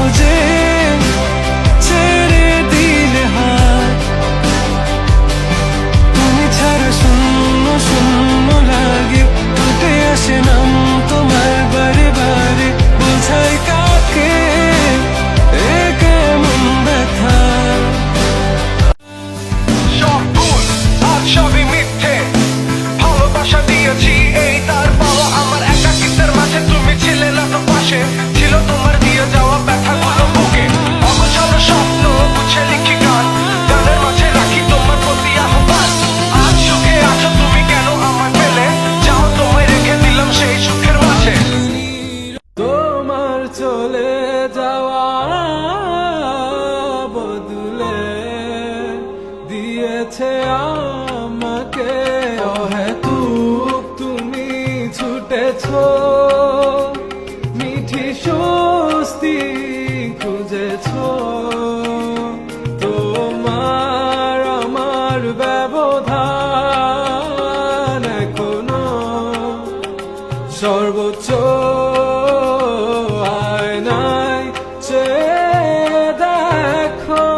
সহজে ছেড়ে দিলে হাত। তুমি ছাড়া শূন্য শূন্য লাগে, উঠে আসে নাম তোমার বারে বারে। বোঝাই কাকে এ কেমন ব্যথা। সব ভুল আর সবই মিথ্যে, ভালোবাসা দিয়েছি এই তার পাওয়া। আমার একাকিত্বের মাঝে তুমি ছিলে না তো পাশে, ছিল তোমার দিয়ে যাওয়া ব্যথাগুলো বুকে। অগোছালো স্বপ্ন গুছে লিখি গান, গানের মাঝে রাখি তোমার প্রতি আহ্বান। আজ সুখে আছো তুমি, কেন আমায় পেলে যাও, তোমায় রেখে দিলাম সেই সুখের মাঝে। তোমার চলে যাওয়া বদলে দিয়েছে আমাকে অহেতুক তুমি ছুটেছো, মিঠি স্বস্তি খুঁজেছো। তোমার আমার ব্যবধান এখনো সর্বোচ্চ আয়নায় চেয়ে দেখো,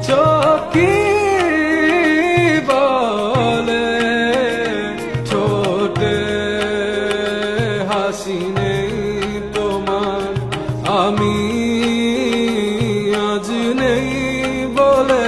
চোখ কি বলে, ঠোঁটে হাসি নেই তোমার, আমি আজ নেই বলে।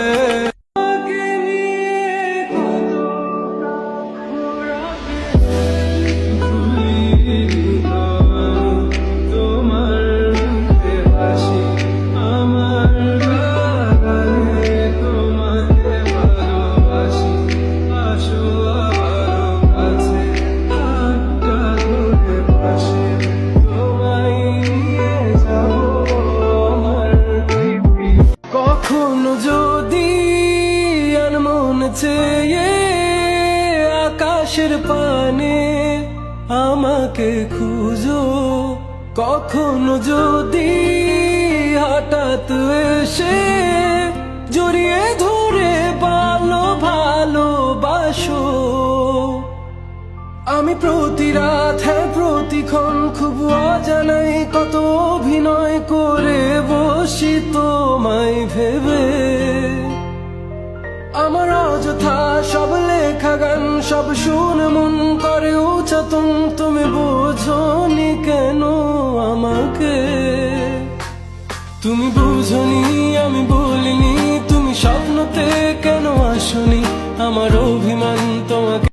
কখনো যদি আনমন চেয়ে আকাশের পানে আমাকে খুঁজো, কখনো যদি হঠাৎ এসে জড়িয়ে ধরে ভালোবাসো। আমি প্রতি রাত হ্যাঁ প্রতিক্ষণ খুব অজানাই কত অভিনয় করে বসি তোমায় ভেবে। আমার অযথা সব লেখা গান সব শুনে মন করে উচ্চাতন, তুমি বোঝনি কেন আমাকে। তুমি বুঝনি আমি বলিনি, তুমি স্বপ্নতে কেন আসনি, আমার অভিমান তোমাকে